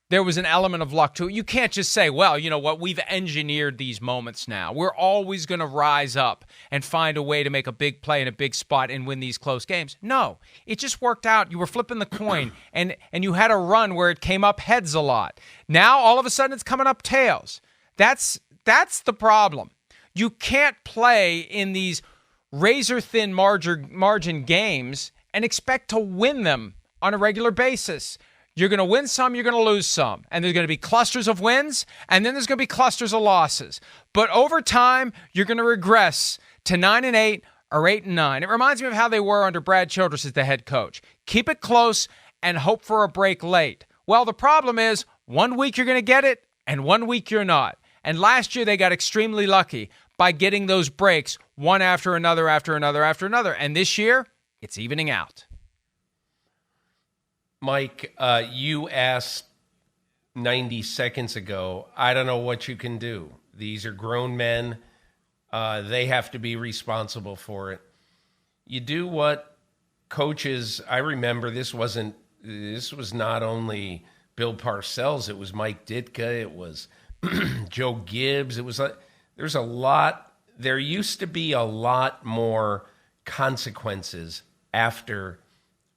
there was an element of luck to it. You can't just say, well, you know what, we've engineered these moments now. We're always going to rise up and find a way to make a big play in a big spot and win these close games. No, it just worked out. You were flipping the coin, and you had a run where it came up heads a lot. Now, all of a sudden, it's coming up tails. That's the problem. You can't play in these razor-thin margin games and expect to win them on a regular basis. You're going to win some, you're going to lose some. And there's going to be clusters of wins, and then there's going to be clusters of losses. But over time, you're going to regress to 9-8 or 8-9. It reminds me of how they were under Brad Childress as the head coach. Keep it close and hope for a break late. Well, the problem is 1 week you're going to get it, and 1 week you're not. And last year they got extremely lucky by getting those breaks one after another, after another, after another. And this year, it's evening out. Mike, you asked 90 seconds ago, I don't know what you can do. These are grown men. They have to be responsible for it. You do what coaches, I remember this was not only Bill Parcells, it was Mike Ditka, it was Joe Gibbs. There used to be a lot more consequences after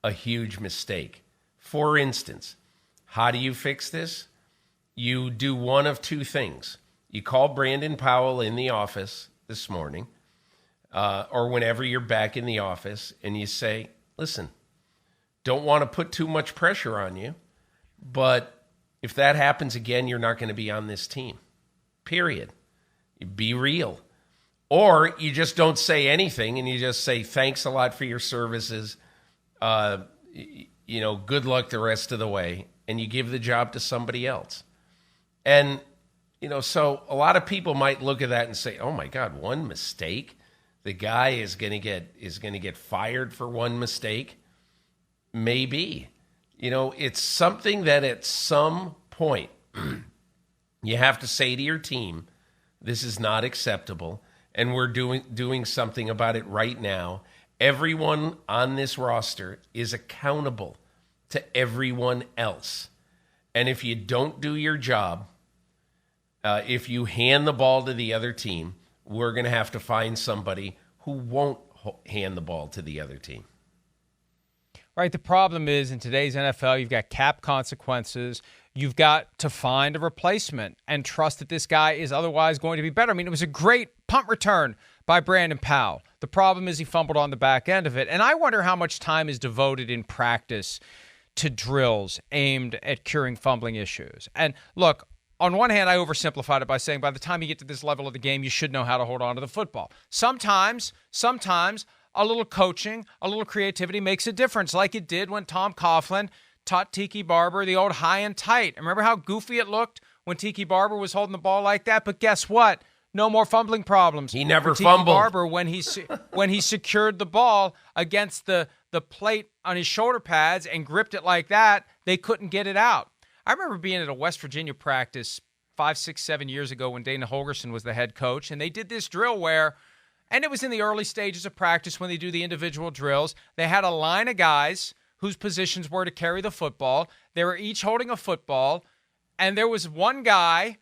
a huge mistake. For instance, how do you fix this? You do one of two things. You call Brandon Powell in the office this morning, or whenever you're back in the office, and you say, listen, don't want to put too much pressure on you, but if that happens again, you're not going to be on this team. Period. You be real. Or you just don't say anything, and you just say, thanks a lot for your services. Good luck the rest of the way, and you give the job to somebody else. And, so a lot of people might look at that and say, oh my God, one mistake? The guy is going to get fired for one mistake? Maybe. It's something that at some point you have to say to your team, this is not acceptable, and we're doing something about it right now. Everyone on this roster is accountable to everyone else. And if you don't do your job, if you hand the ball to the other team, we're going to have to find somebody who won't hand the ball to the other team. Right. The problem is in today's NFL, you've got cap consequences. You've got to find a replacement and trust that this guy is otherwise going to be better. I mean, it was a great punt return by Brandon Powell. The problem is he fumbled on the back end of it. And I wonder how much time is devoted in practice to drills aimed at curing fumbling issues. And look, on one hand, I oversimplified it by saying by the time you get to this level of the game, you should know how to hold on to the football. Sometimes a little coaching, a little creativity makes a difference, like it did when Tom Coughlin taught Tiki Barber the old high and tight. Remember how goofy it looked when Tiki Barber was holding the ball like that? But guess what? No more fumbling problems. He never Tiki fumbled. Barber when he secured the ball against the plate on his shoulder pads and gripped it like that, they couldn't get it out. I remember being at a West Virginia practice 5, 6, 7 years ago when Dana Holgerson was the head coach, and they did this drill where, and it was in the early stages of practice when they do the individual drills, they had a line of guys whose positions were to carry the football. They were each holding a football, and there was one guy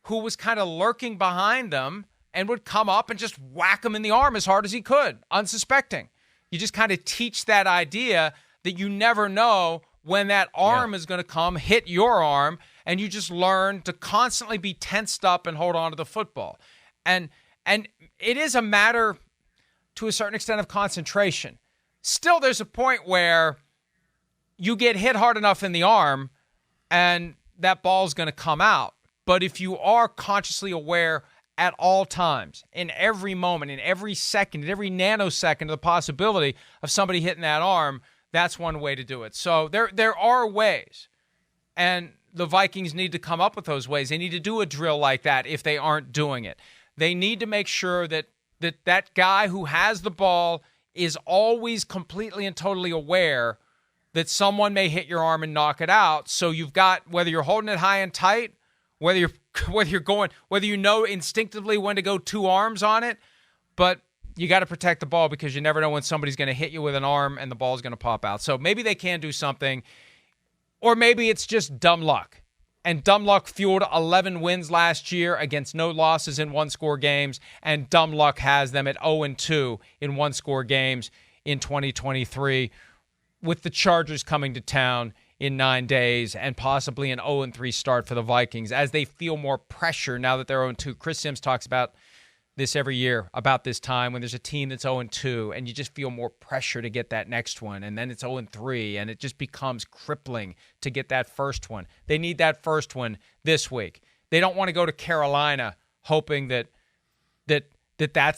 who was kind of lurking behind them and would come up and just whack him in the arm as hard as he could, unsuspecting. You just kind of teach that idea that you never know when that arm is going to come, hit your arm, and you just learn to constantly be tensed up and hold on to the football. And it is a matter, to a certain extent, of concentration. Still, there's a point where you get hit hard enough in the arm, and that ball's going to come out. But if you are consciously aware at all times, in every moment, in every second, in every nanosecond of the possibility of somebody hitting that arm, that's one way to do it. So there are ways, and the Vikings need to come up with those ways. They need to do a drill like that if they aren't doing it. They need to make sure that guy who has the ball is always completely and totally aware that someone may hit your arm and knock it out. So you've got, whether you're holding it high and tight, whether you know instinctively when to go two arms on it, but you got to protect the ball because you never know when somebody's going to hit you with an arm and the ball's going to pop out. So maybe they can do something, or maybe it's just dumb luck. And dumb luck fueled 11 wins last year against no losses in one-score games, and dumb luck has them at 0-2 in one-score games in 2023, with the Chargers coming to town in 9 days and possibly an 0-3 start for the Vikings as they feel more pressure now that they're 0-2. Chris Sims talks about this every year about this time when there's a team that's 0-2 and you just feel more pressure to get that next one, and then it's 0-3 and it just becomes crippling to get that first one. They need that first one this week. They don't want to go to Carolina hoping that's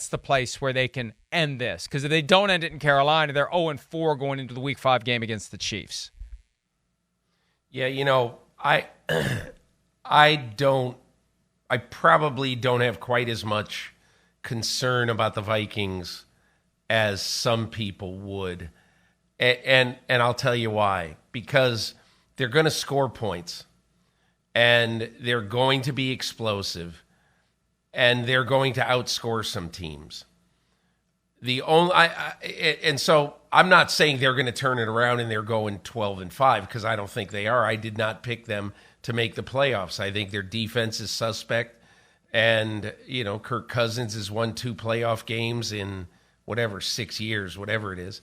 the place where they can end this, because if they don't end it in Carolina, they're 0-4 going into the Week 5 game against the Chiefs. Yeah, I probably don't have quite as much concern about the Vikings as some people would. And I'll tell you why. Because they're going to score points, and they're going to be explosive, and they're going to outscore some teams. So I'm not saying they're going to turn it around and they're going 12-5, because I don't think they are. I did not pick them to make the playoffs. I think their defense is suspect. And, Kirk Cousins has won 2 playoff games in 6 years, whatever it is,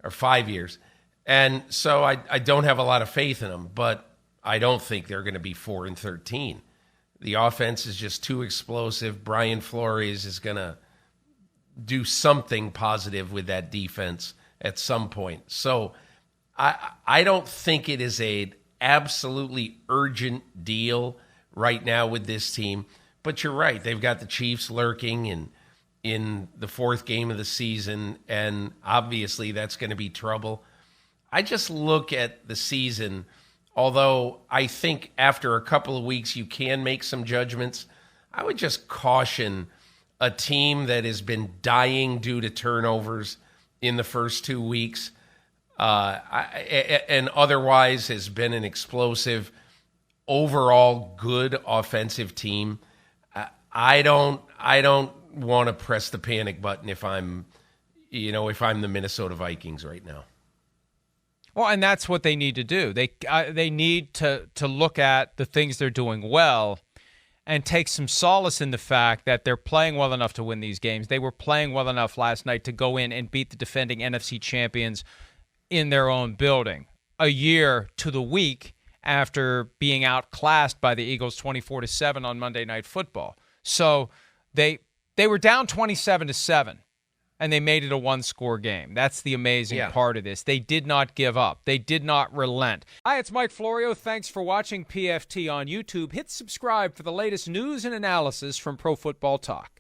or 5 years. And so I don't have a lot of faith in them, but I don't think they're going to be 4-13. The offense is just too explosive. Brian Flores is going to do something positive with that defense at some point. So I don't think it is a absolutely urgent deal right now with this team. But you're right. They've got the Chiefs lurking in the 4th game of the season, and obviously that's going to be trouble. I just look at the season, although I think after a couple of weeks you can make some judgments, I would just caution a team that has been dying due to turnovers in the first 2 weeks and otherwise has been an explosive, overall good offensive team. I don't want to press the panic button if I'm the Minnesota Vikings right now. Well, and that's what they need to do. They need to look at the things they're doing well and take some solace in the fact that they're playing well enough to win these games. They were playing well enough last night to go in and beat the defending NFC champions in their own building a year to the week after being outclassed by the Eagles 24-7 on Monday Night Football. So they were down 27-7, and they made it a one-score game. That's the amazing part of this. They did not give up. They did not relent. Hi, it's Mike Florio. Thanks for watching PFT on YouTube. Hit subscribe for the latest news and analysis from Pro Football Talk.